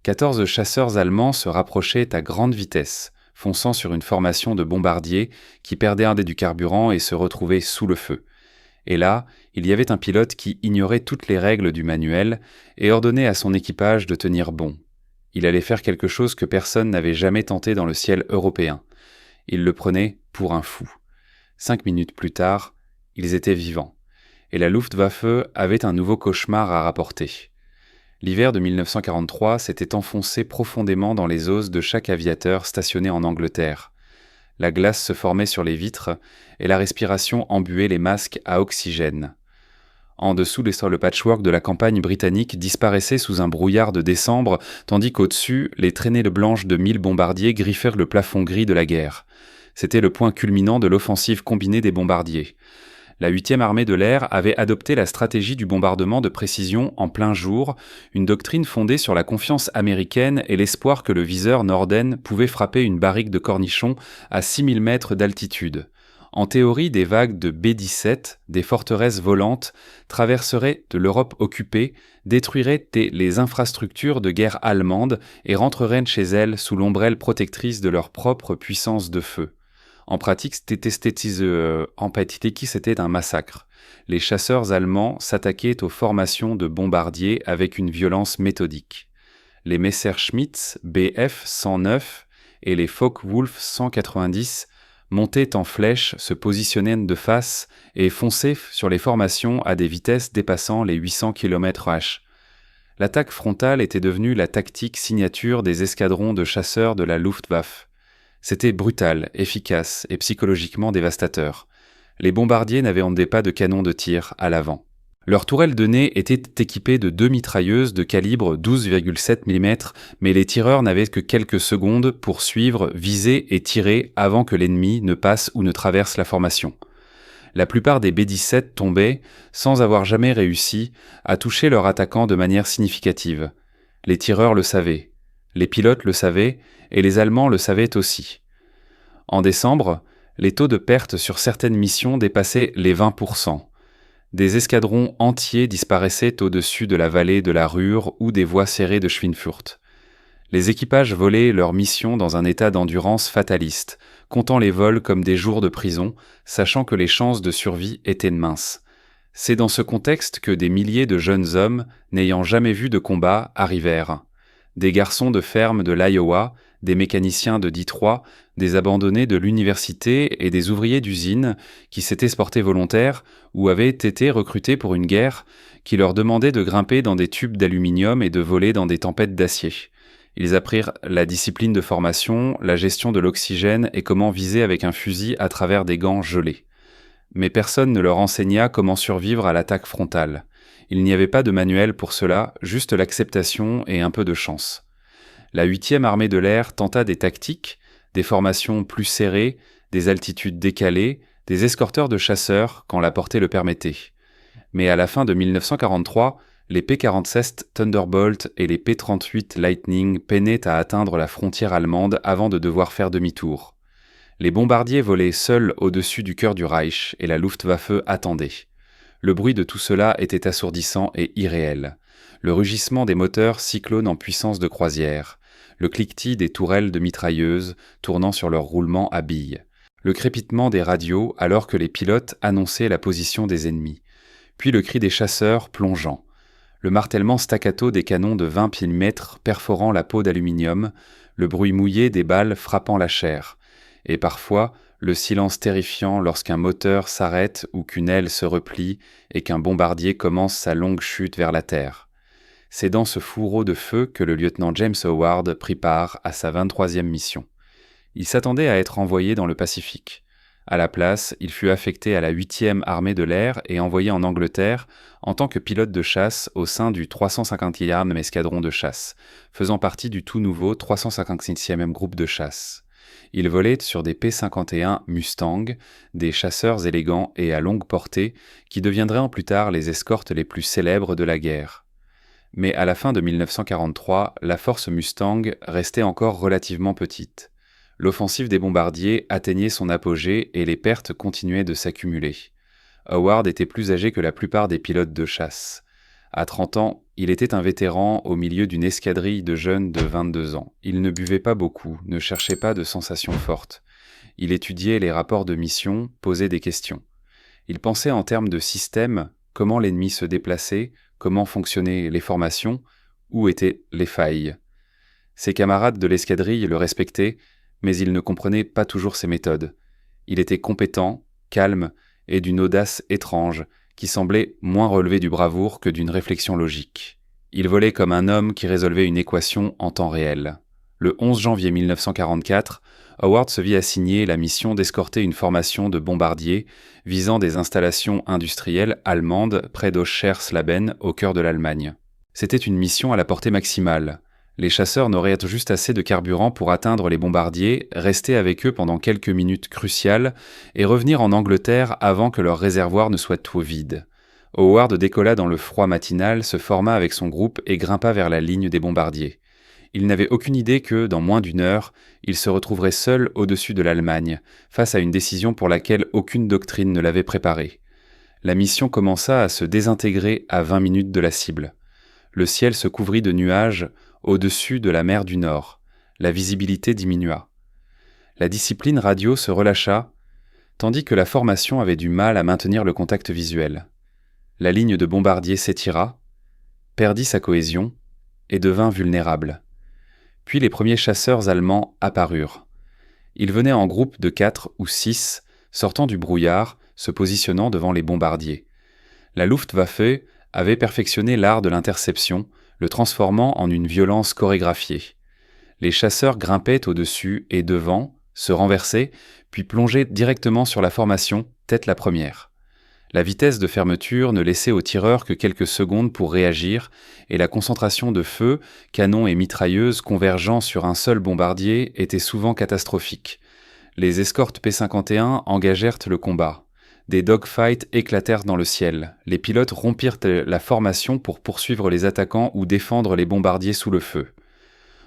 14 chasseurs allemands se rapprochaient à grande vitesse, fonçant sur une formation de bombardiers qui perdait du carburant et se retrouvait sous le feu. Et là, il y avait un pilote qui ignorait toutes les règles du manuel et ordonnait à son équipage de tenir bon. Il allait faire quelque chose que personne n'avait jamais tenté dans le ciel européen. Il le prenait pour un fou. 5 minutes plus tard, ils étaient vivants. Et la Luftwaffe avait un nouveau cauchemar à rapporter. L'hiver de 1943 s'était enfoncé profondément dans les os de chaque aviateur stationné en Angleterre. La glace se formait sur les vitres et la respiration embuait les masques à oxygène. En dessous, le patchwork de la campagne britannique disparaissait sous un brouillard de décembre, tandis qu'au-dessus, les traînées blanches de 1000 bombardiers griffèrent le plafond gris de la guerre. C'était le point culminant de l'offensive combinée des bombardiers. La 8e armée de l'air avait adopté la stratégie du bombardement de précision en plein jour, une doctrine fondée sur la confiance américaine et l'espoir que le viseur Norden pouvait frapper une barrique de cornichons à 6000 mètres d'altitude. En théorie, des vagues de B-17, des forteresses volantes, traverseraient de l'Europe occupée, détruiraient les infrastructures de guerre allemandes et rentreraient chez elles sous l'ombrelle protectrice de leur propre puissance de feu. En pratique, c'était un massacre. Les chasseurs allemands s'attaquaient aux formations de bombardiers avec une violence méthodique. Les Messerschmitt Bf 109 et les Focke-Wulf 190 montaient en flèche, se positionnaient de face et fonçaient sur les formations à des vitesses dépassant les 800 km/h. L'attaque frontale était devenue la tactique signature des escadrons de chasseurs de la Luftwaffe. C'était brutal, efficace et psychologiquement dévastateur. Les bombardiers n'avaient pas de canons de tir à l'avant. Leurs tourelles de nez étaient équipées de 2 mitrailleuses de calibre 12,7 mm, mais les tireurs n'avaient que quelques secondes pour suivre, viser et tirer avant que l'ennemi ne passe ou ne traverse la formation. La plupart des B-17 tombaient, sans avoir jamais réussi, à toucher leur attaquant de manière significative. Les tireurs le savaient, les pilotes le savaient, et les Allemands le savaient aussi. En décembre, les taux de perte sur certaines missions dépassaient les 20%. Des escadrons entiers disparaissaient au-dessus de la vallée de la Ruhr ou des voies serrées de Schweinfurt. Les équipages volaient leur mission dans un état d'endurance fataliste, comptant les vols comme des jours de prison, sachant que les chances de survie étaient minces. C'est dans ce contexte que des milliers de jeunes hommes, n'ayant jamais vu de combat, arrivèrent. Des garçons de ferme de l'Iowa, des mécaniciens de Détroit, des abandonnés de l'université et des ouvriers d'usine qui s'étaient portés volontaires ou avaient été recrutés pour une guerre qui leur demandait de grimper dans des tubes d'aluminium et de voler dans des tempêtes d'acier. Ils apprirent la discipline de formation, la gestion de l'oxygène et comment viser avec un fusil à travers des gants gelés. Mais personne ne leur enseigna comment survivre à l'attaque frontale. Il n'y avait pas de manuel pour cela, juste l'acceptation et un peu de chance. La 8e armée de l'air tenta des tactiques, des formations plus serrées, des altitudes décalées, des escorteurs de chasseurs quand la portée le permettait. Mais à la fin de 1943, les P-47 Thunderbolt et les P-38 Lightning peinaient à atteindre la frontière allemande avant de devoir faire demi-tour. Les bombardiers volaient seuls au-dessus du cœur du Reich et la Luftwaffe attendait. Le bruit de tout cela était assourdissant et irréel. Le rugissement des moteurs cyclones en puissance de croisière, le cliquetis des tourelles de mitrailleuses tournant sur leur roulement à billes, le crépitement des radios alors que les pilotes annonçaient la position des ennemis, puis le cri des chasseurs plongeant, le martèlement staccato des canons de 20 mm perforant la peau d'aluminium, le bruit mouillé des balles frappant la chair, et parfois le silence terrifiant lorsqu'un moteur s'arrête ou qu'une aile se replie et qu'un bombardier commence sa longue chute vers la terre. C'est dans ce fourreau de feu que le lieutenant James Howard prit part à sa 23e mission. Il s'attendait à être envoyé dans le Pacifique. À la place, il fut affecté à la 8e armée de l'air et envoyé en Angleterre en tant que pilote de chasse au sein du 350e escadron de chasse, faisant partie du tout nouveau 356e groupe de chasse. Il volait sur des P-51 Mustang, des chasseurs élégants et à longue portée qui deviendraient plus tard les escortes les plus célèbres de la guerre. Mais à la fin de 1943, la force Mustang restait encore relativement petite. L'offensive des bombardiers atteignait son apogée et les pertes continuaient de s'accumuler. Howard était plus âgé que la plupart des pilotes de chasse. À 30 ans, Il était un vétéran au milieu d'une escadrille de jeunes de 22 ans. Il ne buvait pas beaucoup, ne cherchait pas de sensations fortes. Il étudiait les rapports de mission, posait des questions. Il pensait en termes de système, comment l'ennemi se déplaçait, comment fonctionnaient les formations, où étaient les failles. Ses camarades de l'escadrille le respectaient, mais ils ne comprenaient pas toujours ses méthodes. Il était compétent, calme et d'une audace étrange qui semblait moins relever du bravoure que d'une réflexion logique. Il volait comme un homme qui résolvait une équation en temps réel. Le 11 janvier 1944, Howard se vit assigner la mission d'escorter une formation de bombardiers visant des installations industrielles allemandes près d'Auchersleben, au cœur de l'Allemagne. C'était une mission à la portée maximale. Les chasseurs n'auraient juste assez de carburant pour atteindre les bombardiers, rester avec eux pendant quelques minutes cruciales et revenir en Angleterre avant que leur réservoir ne soit trop vide. Howard décolla dans le froid matinal, se forma avec son groupe et grimpa vers la ligne des bombardiers. Il n'avait aucune idée que, dans moins d'une heure, il se retrouverait seul au-dessus de l'Allemagne, face à une décision pour laquelle aucune doctrine ne l'avait préparé. La mission commença à se désintégrer à 20 minutes de la cible. Le ciel se couvrit de nuages au-dessus de la mer du Nord. La visibilité diminua. La discipline radio se relâcha, tandis que la formation avait du mal à maintenir le contact visuel. La ligne de bombardiers s'étira, perdit sa cohésion et devint vulnérable. Puis les premiers chasseurs allemands apparurent. Ils venaient en groupe de 4 ou 6, sortant du brouillard, se positionnant devant les bombardiers. La Luftwaffe avait perfectionné l'art de l'interception, le transformant en une violence chorégraphiée. Les chasseurs grimpaient au-dessus et devant, se renversaient, puis plongeaient directement sur la formation, tête la première. La vitesse de fermeture ne laissait aux tireurs que quelques secondes pour réagir, et la concentration de feu, canons et mitrailleuses convergeant sur un seul bombardier était souvent catastrophique. Les escortes P-51 engagèrent le combat. Des dogfights éclatèrent dans le ciel. Les pilotes rompirent la formation pour poursuivre les attaquants ou défendre les bombardiers sous le feu.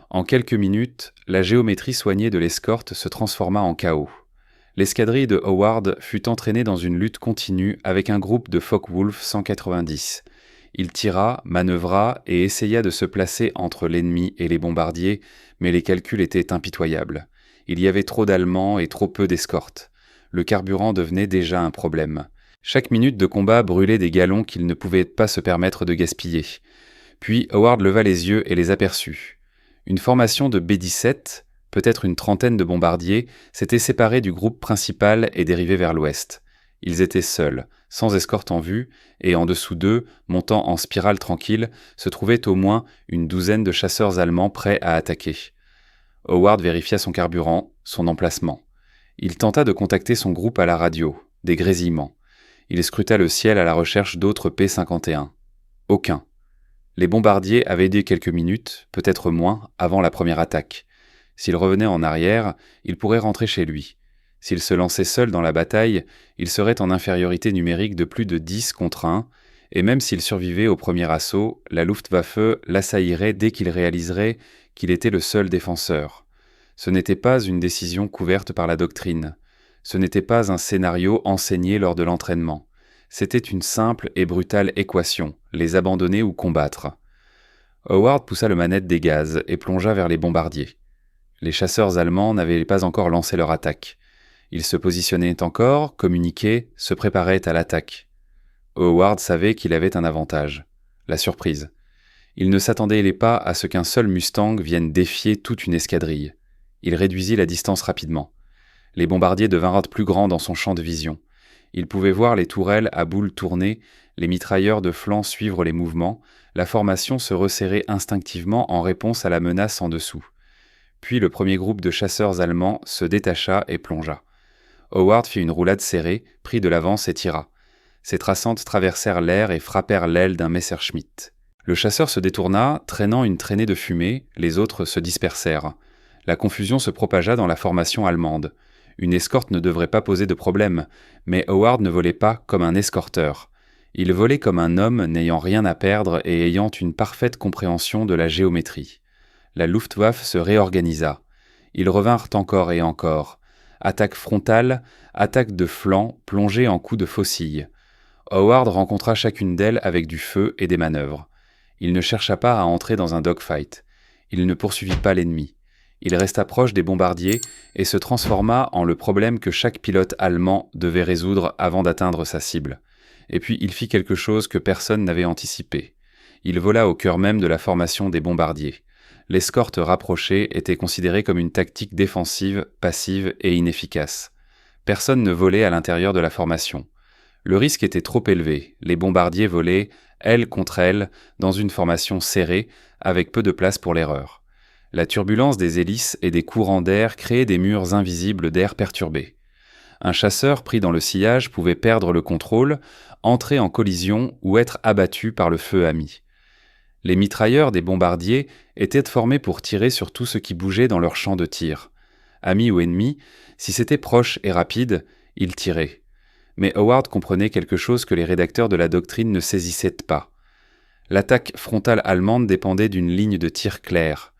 En quelques minutes, la géométrie soignée de l'escorte se transforma en chaos. L'escadrille de Howard fut entraînée dans une lutte continue avec un groupe de Focke-Wulf 190. Il tira, manœuvra et essaya de se placer entre l'ennemi et les bombardiers, mais les calculs étaient impitoyables. Il y avait trop d'Allemands et trop peu d'escortes. Le carburant devenait déjà un problème. Chaque minute de combat brûlait des gallons qu'il ne pouvait pas se permettre de gaspiller. Puis Howard leva les yeux et les aperçut. Une formation de B-17, peut-être une trentaine de bombardiers, s'était séparée du groupe principal et dérivait vers l'ouest. Ils étaient seuls, sans escorte en vue, et en dessous d'eux, montant en spirale tranquille, se trouvait au moins une douzaine de chasseurs allemands prêts à attaquer. Howard vérifia son carburant, son emplacement. Il tenta de contacter son groupe à la radio, des grésillements. Il scruta le ciel à la recherche d'autres P-51. Aucun. Les bombardiers avaient aidé quelques minutes, peut-être moins, avant la première attaque. S'il revenait en arrière, il pourrait rentrer chez lui. S'il se lançait seul dans la bataille, il serait en infériorité numérique de plus de 10 contre 1, et même s'il survivait au premier assaut, la Luftwaffe l'assaillirait dès qu'il réaliserait qu'il était le seul défenseur. Ce n'était pas une décision couverte par la doctrine. Ce n'était pas un scénario enseigné lors de l'entraînement. C'était une simple et brutale équation, les abandonner ou combattre. Howard poussa le manette des gaz et plongea vers les bombardiers. Les chasseurs allemands n'avaient pas encore lancé leur attaque. Ils se positionnaient encore, communiquaient, se préparaient à l'attaque. Howard savait qu'il avait un avantage, la surprise. Il ne s'attendait pas à ce qu'un seul Mustang vienne défier toute une escadrille. Il réduisit la distance rapidement. Les bombardiers devinrent plus grands dans son champ de vision. Il pouvait voir les tourelles à boules tourner, les mitrailleurs de flanc suivre les mouvements, la formation se resserrer instinctivement en réponse à la menace en dessous. Puis le premier groupe de chasseurs allemands se détacha et plongea. Howard fit une roulade serrée, prit de l'avance et tira. Ses traçantes traversèrent l'air et frappèrent l'aile d'un Messerschmitt. Le chasseur se détourna, traînant une traînée de fumée, les autres se dispersèrent. La confusion se propagea dans la formation allemande. Une escorte ne devrait pas poser de problème, mais Howard ne volait pas comme un escorteur. Il volait comme un homme n'ayant rien à perdre et ayant une parfaite compréhension de la géométrie. La Luftwaffe se réorganisa. Ils revinrent encore et encore. Attaque frontale, attaque de flanc, plongée en coups de faucille. Howard rencontra chacune d'elles avec du feu et des manœuvres. Il ne chercha pas à entrer dans un dogfight. Il ne poursuivit pas l'ennemi. Il resta proche des bombardiers et se transforma en le problème que chaque pilote allemand devait résoudre avant d'atteindre sa cible. Et puis il fit quelque chose que personne n'avait anticipé. Il vola au cœur même de la formation des bombardiers. L'escorte rapprochée était considérée comme une tactique défensive, passive et inefficace. Personne ne volait à l'intérieur de la formation. Le risque était trop élevé. Les bombardiers volaient, aile contre aile, dans une formation serrée, avec peu de place pour l'erreur. La turbulence des hélices et des courants d'air créaient des murs invisibles d'air perturbés. Un chasseur pris dans le sillage pouvait perdre le contrôle, entrer en collision ou être abattu par le feu ami. Les mitrailleurs des bombardiers étaient formés pour tirer sur tout ce qui bougeait dans leur champ de tir. Amis ou ennemis, si c'était proche et rapide, ils tiraient. Mais Howard comprenait quelque chose que les rédacteurs de la doctrine ne saisissaient pas. L'attaque frontale allemande dépendait d'une ligne de tir claire.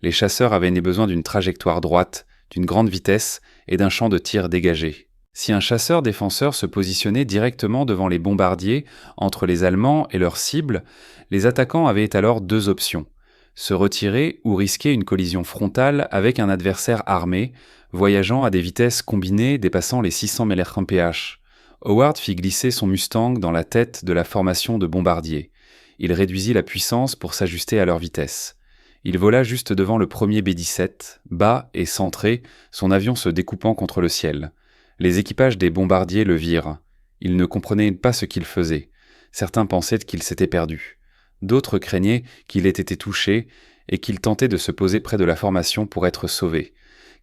Les chasseurs avaient besoin d'une trajectoire droite, d'une grande vitesse et d'un champ de tir dégagé. Si un chasseur-défenseur se positionnait directement devant les bombardiers, entre les Allemands et leurs cibles, les attaquants avaient alors deux options: se retirer ou risquer une collision frontale avec un adversaire armé, voyageant à des vitesses combinées dépassant les 600 mph. Howard fit glisser son Mustang dans la tête de la formation de bombardiers. Il réduisit la puissance pour s'ajuster à leur vitesse. Il vola juste devant le premier B-17, bas et centré, son avion se découpant contre le ciel. Les équipages des bombardiers le virent. Ils ne comprenaient pas ce qu'il faisait. Certains pensaient qu'il s'était perdu. D'autres craignaient qu'il ait été touché et qu'il tentait de se poser près de la formation pour être sauvé.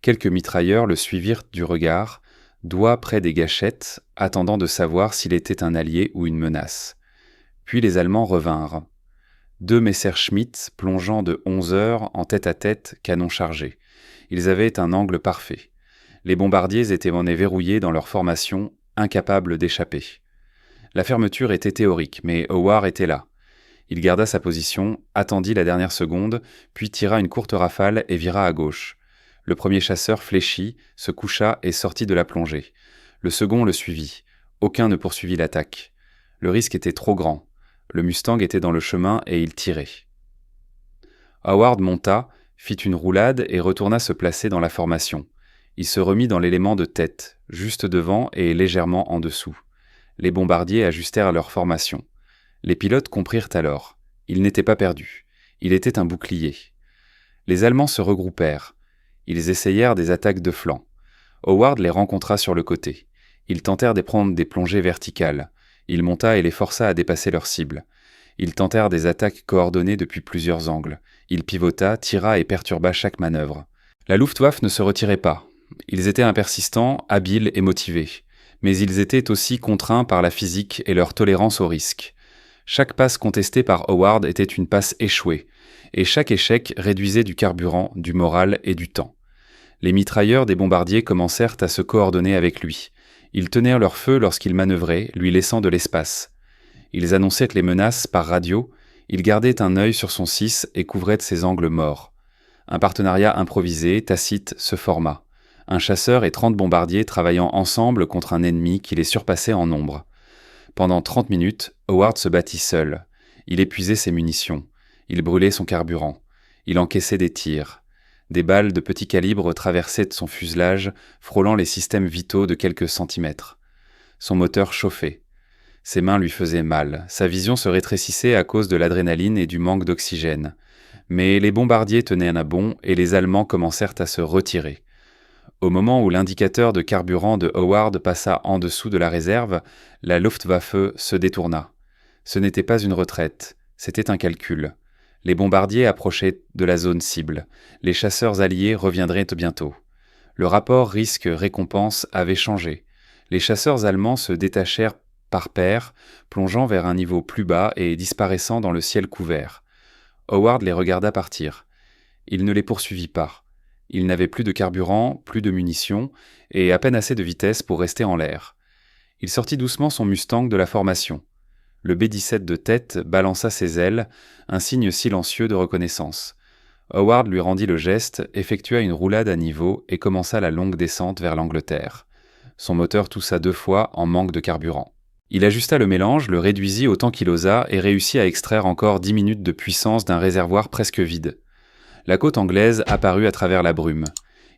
Quelques mitrailleurs le suivirent du regard, doigts près des gâchettes, attendant de savoir s'il était un allié ou une menace. Puis les Allemands revinrent. 2 Messerschmitt plongeant de 11 heures en tête-à-tête, canon chargé. Ils avaient un angle parfait. Les bombardiers étaient verrouillés dans leur formation, incapables d'échapper. La fermeture était théorique, mais Howard était là. Il garda sa position, attendit la dernière seconde, puis tira une courte rafale et vira à gauche. Le premier chasseur fléchit, se coucha et sortit de la plongée. Le second le suivit. Aucun ne poursuivit l'attaque. Le risque était trop grand. Le Mustang était dans le chemin et il tirait. Howard monta, fit une roulade et retourna se placer dans la formation. Il se remit dans l'élément de tête, juste devant et légèrement en dessous. Les bombardiers ajustèrent leur formation. Les pilotes comprirent alors. Il n'était pas perdu. Il était un bouclier. Les Allemands se regroupèrent. Ils essayèrent des attaques de flanc. Howard les rencontra sur le côté. Ils tentèrent de prendre des plongées verticales. Il monta et les força à dépasser leur cible. Ils tentèrent des attaques coordonnées depuis plusieurs angles. Il pivota, tira et perturba chaque manœuvre. La Luftwaffe ne se retirait pas. Ils étaient impersistants, habiles et motivés. Mais ils étaient aussi contraints par la physique et leur tolérance au risque. Chaque passe contestée par Howard était une passe échouée, et chaque échec réduisait du carburant, du moral et du temps. Les mitrailleurs des bombardiers commencèrent à se coordonner avec lui. Ils tenèrent leur feu lorsqu'il manœuvrait, lui laissant de l'espace. Ils annonçaient les menaces par radio, ils gardaient un œil sur son 6 et couvraient ses angles morts. Un partenariat improvisé, tacite, se forma. Un chasseur et 30 bombardiers travaillant ensemble contre un ennemi qui les surpassait en nombre. Pendant 30 minutes, Howard se battit seul. Il épuisait ses munitions. Il brûlait son carburant. Il encaissait des tirs. Des balles de petit calibre traversaient son fuselage, frôlant les systèmes vitaux de quelques centimètres. Son moteur chauffait. Ses mains lui faisaient mal. Sa vision se rétrécissait à cause de l'adrénaline et du manque d'oxygène. Mais les bombardiers tenaient un bon et les Allemands commencèrent à se retirer. Au moment où l'indicateur de carburant de Howard passa en dessous de la réserve, la Luftwaffe se détourna. Ce n'était pas une retraite, c'était un calcul. Les bombardiers approchaient de la zone cible. Les chasseurs alliés reviendraient bientôt. Le rapport risque-récompense avait changé. Les chasseurs allemands se détachèrent par paires, plongeant vers un niveau plus bas et disparaissant dans le ciel couvert. Howard les regarda partir. Il ne les poursuivit pas. Il n'avait plus de carburant, plus de munitions, et à peine assez de vitesse pour rester en l'air. Il sortit doucement son Mustang de la formation. Le B-17 de tête balança ses ailes, un signe silencieux de reconnaissance. Howard lui rendit le geste, effectua une roulade à niveau et commença la longue descente vers l'Angleterre. Son moteur toussa 2 fois en manque de carburant. Il ajusta le mélange, le réduisit autant qu'il osa et réussit à extraire encore 10 minutes de puissance d'un réservoir presque vide. La côte anglaise apparut à travers la brume.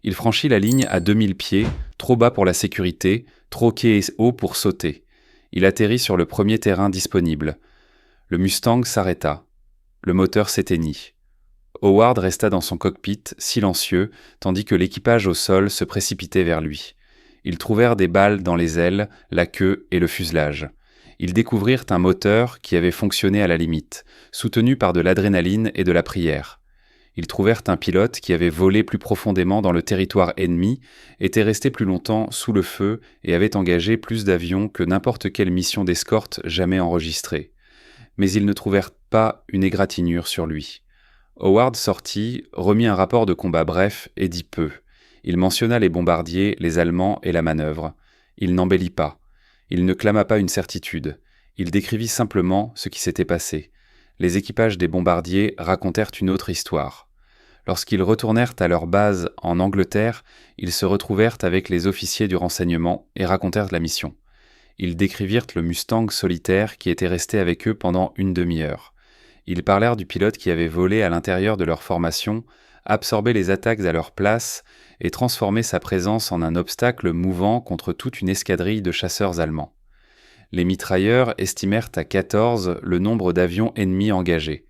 Il franchit la ligne à 2000 pieds, trop bas pour la sécurité, trop haut pour sauter. Il atterrit sur le premier terrain disponible. Le Mustang s'arrêta. Le moteur s'éteignit. Howard resta dans son cockpit, silencieux, tandis que l'équipage au sol se précipitait vers lui. Ils trouvèrent des balles dans les ailes, la queue et le fuselage. Ils découvrirent un moteur qui avait fonctionné à la limite, soutenu par de l'adrénaline et de la prière. Ils trouvèrent un pilote qui avait volé plus profondément dans le territoire ennemi, était resté plus longtemps sous le feu et avait engagé plus d'avions que n'importe quelle mission d'escorte jamais enregistrée. Mais ils ne trouvèrent pas une égratignure sur lui. Howard sortit, remit un rapport de combat bref et dit peu. Il mentionna les bombardiers, les Allemands et la manœuvre. Il n'embellit pas. Il ne clama pas une certitude. Il décrivit simplement ce qui s'était passé. Les équipages des bombardiers racontèrent une autre histoire. Lorsqu'ils retournèrent à leur base en Angleterre, ils se retrouvèrent avec les officiers du renseignement et racontèrent la mission. Ils décrivirent le Mustang solitaire qui était resté avec eux pendant une demi-heure. Ils parlèrent du pilote qui avait volé à l'intérieur de leur formation, absorbé les attaques à leur place et transformé sa présence en un obstacle mouvant contre toute une escadrille de chasseurs allemands. Les mitrailleurs estimèrent à 14 le nombre d'avions ennemis engagés.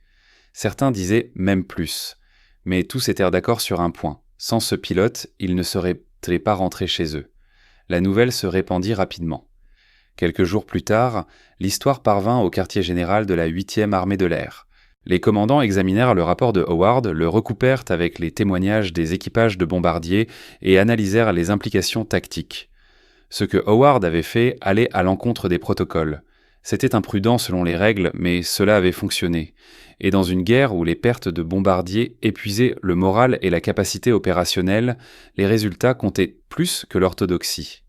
Certains disaient même plus. Mais tous étaient d'accord sur un point. Sans ce pilote, ils ne seraient pas rentrés chez eux. La nouvelle se répandit rapidement. Quelques jours plus tard, l'histoire parvint au quartier général de la 8e armée de l'air. Les commandants examinèrent le rapport de Howard, le recoupèrent avec les témoignages des équipages de bombardiers et analysèrent les implications tactiques. Ce que Howard avait fait allait à l'encontre des protocoles. C'était imprudent selon les règles, mais cela avait fonctionné. Et dans une guerre où les pertes de bombardiers épuisaient le moral et la capacité opérationnelle, les résultats comptaient plus que l'orthodoxie.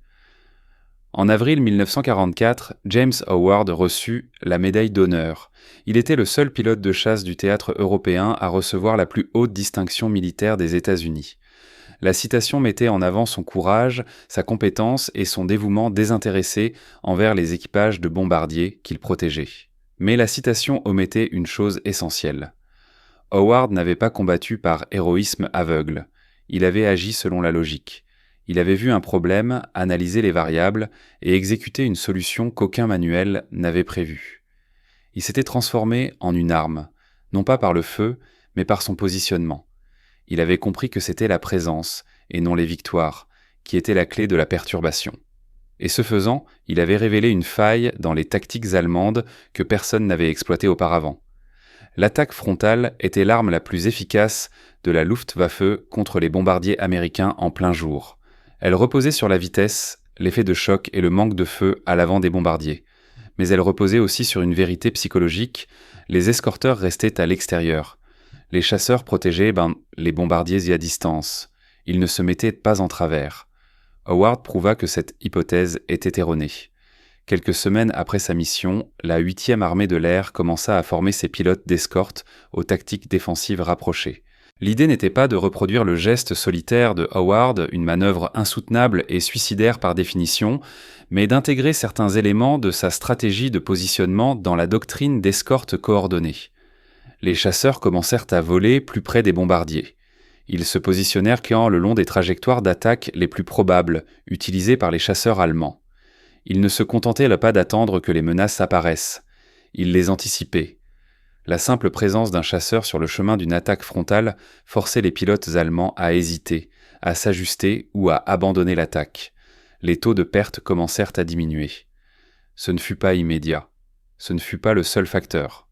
En avril 1944, James Howard reçut la médaille d'honneur. Il était le seul pilote de chasse du théâtre européen à recevoir la plus haute distinction militaire des États-Unis. La citation mettait en avant son courage, sa compétence et son dévouement désintéressé envers les équipages de bombardiers qu'il protégeait. Mais la citation omettait une chose essentielle. Howard n'avait pas combattu par héroïsme aveugle. Il avait agi selon la logique. Il avait vu un problème, analysé les variables et exécuté une solution qu'aucun manuel n'avait prévue. Il s'était transformé en une arme, non pas par le feu, mais par son positionnement. Il avait compris que c'était la présence, et non les victoires, qui était la clé de la perturbation. Et ce faisant, il avait révélé une faille dans les tactiques allemandes que personne n'avait exploitées auparavant. L'attaque frontale était l'arme la plus efficace de la Luftwaffe contre les bombardiers américains en plein jour. Elle reposait sur la vitesse, l'effet de choc et le manque de feu à l'avant des bombardiers. Mais elle reposait aussi sur une vérité psychologique, les escorteurs restaient à l'extérieur. Les chasseurs protégeaient les bombardiers à distance. Ils ne se mettaient pas en travers. Howard prouva que cette hypothèse était erronée. Quelques semaines après sa mission, la 8e armée de l'air commença à former ses pilotes d'escorte aux tactiques défensives rapprochées. L'idée n'était pas de reproduire le geste solitaire de Howard, une manœuvre insoutenable et suicidaire par définition, mais d'intégrer certains éléments de sa stratégie de positionnement dans la doctrine d'escorte coordonnée. Les chasseurs commencèrent à voler plus près des bombardiers. Ils se positionnèrent le long des trajectoires d'attaque les plus probables, utilisées par les chasseurs allemands. Ils ne se contentaient pas d'attendre que les menaces apparaissent. Ils les anticipaient. La simple présence d'un chasseur sur le chemin d'une attaque frontale forçait les pilotes allemands à hésiter, à s'ajuster ou à abandonner l'attaque. Les taux de perte commencèrent à diminuer. Ce ne fut pas immédiat. Ce ne fut pas le seul facteur.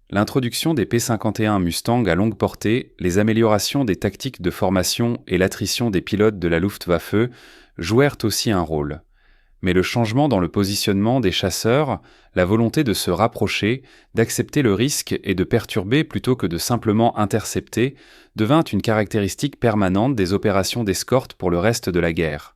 L'introduction des P-51 Mustang à longue portée, les améliorations des tactiques de formation et l'attrition des pilotes de la Luftwaffe jouèrent aussi un rôle. Mais le changement dans le positionnement des chasseurs, la volonté de se rapprocher, d'accepter le risque et de perturber plutôt que de simplement intercepter, devint une caractéristique permanente des opérations d'escorte pour le reste de la guerre.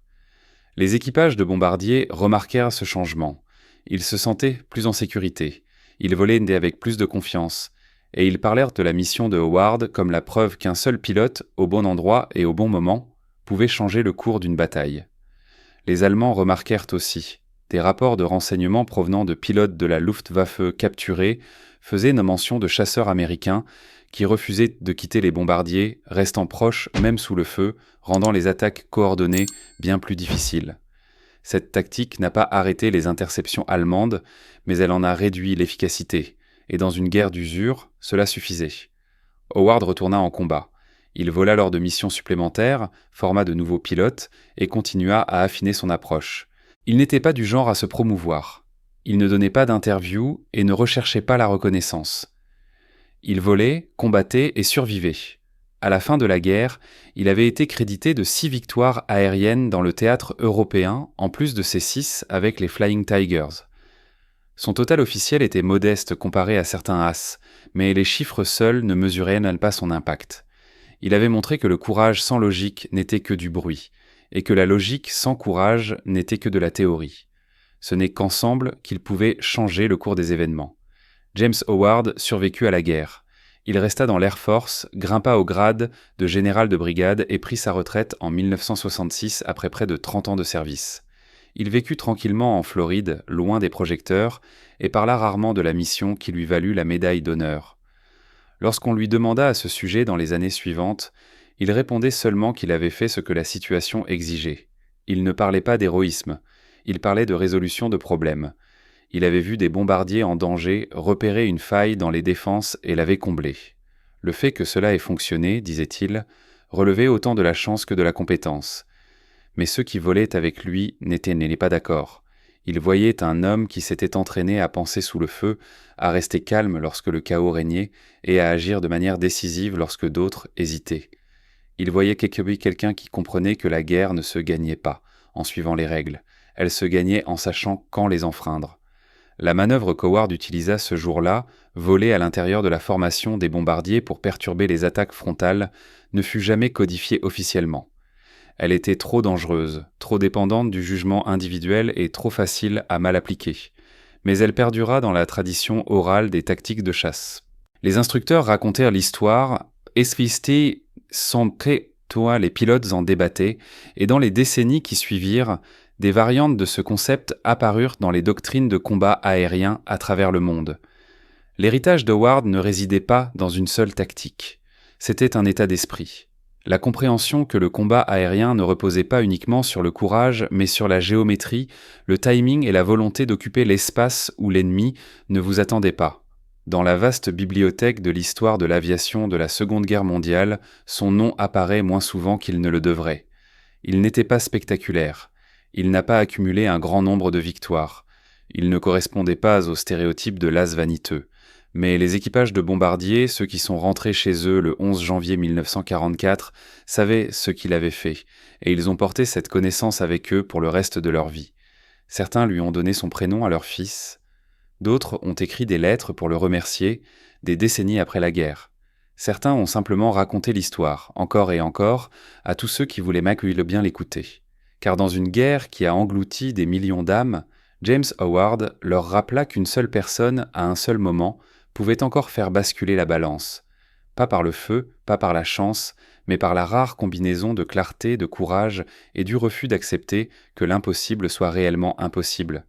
Les équipages de bombardiers remarquèrent ce changement. Ils se sentaient plus en sécurité. Ils volaient avec plus de confiance, et ils parlèrent de la mission de Howard comme la preuve qu'un seul pilote, au bon endroit et au bon moment, pouvait changer le cours d'une bataille. Les Allemands remarquèrent aussi. des rapports de renseignement provenant de pilotes de la Luftwaffe capturés faisaient mention de chasseurs américains qui refusaient de quitter les bombardiers, restant proches même sous le feu, rendant les attaques coordonnées bien plus difficiles. Cette tactique n'a pas arrêté les interceptions allemandes, mais elle en a réduit l'efficacité, et dans une guerre d'usure, cela suffisait. Howard retourna en combat. Il vola lors de missions supplémentaires, forma de nouveaux pilotes, et continua à affiner son approche. Il n'était pas du genre à se promouvoir. Il ne donnait pas d'interviews et ne recherchait pas la reconnaissance. Il volait, combattait et survivait. À la fin de la guerre, il avait été crédité de 6 victoires aériennes dans le théâtre européen, en plus de ses 6 avec les Flying Tigers. Son total officiel était modeste comparé à certains as, mais les chiffres seuls ne mesuraient pas son impact. Il avait montré que le courage sans logique n'était que du bruit, et que la logique sans courage n'était que de la théorie. Ce n'est qu'ensemble qu'ils pouvaient changer le cours des événements. James Howard survécut à la guerre. Il resta dans l'Air Force, grimpa au grade de général de brigade et prit sa retraite en 1966 après près de 30 ans de service. Il vécut tranquillement en Floride, loin des projecteurs, et parla rarement de la mission qui lui valut la médaille d'honneur. Lorsqu'on lui demanda à ce sujet dans les années suivantes, il répondait seulement qu'il avait fait ce que la situation exigeait. Il ne parlait pas d'héroïsme, il parlait de résolution de problèmes. Il avait vu des bombardiers en danger repérer une faille dans les défenses et l'avait comblée. Le fait que cela ait fonctionné, disait-il, relevait autant de la chance que de la compétence. Mais ceux qui volaient avec lui n'étaient pas d'accord. Ils voyaient un homme qui s'était entraîné à penser sous le feu, à rester calme lorsque le chaos régnait et à agir de manière décisive lorsque d'autres hésitaient. Ils voyaient quelqu'un qui comprenait que la guerre ne se gagnait pas en suivant les règles, elle se gagnait en sachant quand les enfreindre. La manœuvre qu'Howard utilisa ce jour-là, voler à l'intérieur de la formation des bombardiers pour perturber les attaques frontales, ne fut jamais codifiée officiellement. Elle était trop dangereuse, trop dépendante du jugement individuel et trop facile à mal appliquer. Mais elle perdura dans la tradition orale des tactiques de chasse. Les instructeurs racontèrent l'histoire, esvisté sans toi les pilotes en débattaient, et dans les décennies qui suivirent, des variantes de ce concept apparurent dans les doctrines de combat aérien à travers le monde. L'héritage d'Howard ne résidait pas dans une seule tactique. C'était un état d'esprit. La compréhension que le combat aérien ne reposait pas uniquement sur le courage, mais sur la géométrie, le timing et la volonté d'occuper l'espace où l'ennemi ne vous attendait pas. Dans la vaste bibliothèque de l'histoire de l'aviation de la Seconde Guerre mondiale, son nom apparaît moins souvent qu'il ne le devrait. Il n'était pas spectaculaire. Il n'a pas accumulé un grand nombre de victoires. Il ne correspondait pas aux stéréotypes de l'as vaniteux. Mais les équipages de bombardiers, ceux qui sont rentrés chez eux le 11 janvier 1944, savaient ce qu'il avait fait, et ils ont porté cette connaissance avec eux pour le reste de leur vie. Certains lui ont donné son prénom à leur fils. D'autres ont écrit des lettres pour le remercier, des décennies après la guerre. Certains ont simplement raconté l'histoire, encore et encore, à tous ceux qui voulaient bien l'écouter. Car dans une guerre qui a englouti des millions d'âmes, James Howard leur rappela qu'une seule personne, à un seul moment, pouvait encore faire basculer la balance. Pas par le feu, pas par la chance, mais par la rare combinaison de clarté, de courage et du refus d'accepter que l'impossible soit réellement impossible.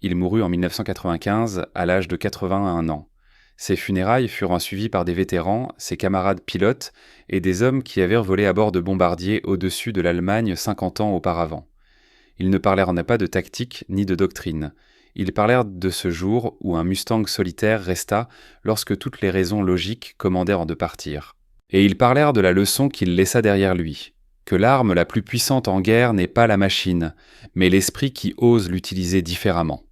Il mourut en 1995, à l'âge de 81 ans. Ses funérailles furent suivies par des vétérans, ses camarades pilotes et des hommes qui avaient volé à bord de bombardiers au-dessus de l'Allemagne 50 ans auparavant. Ils ne parlèrent pas de tactique ni de doctrine. Ils parlèrent de ce jour où un Mustang solitaire resta lorsque toutes les raisons logiques commandèrent de partir. Et ils parlèrent de la leçon qu'il laissa derrière lui, que l'arme la plus puissante en guerre n'est pas la machine, mais l'esprit qui ose l'utiliser différemment.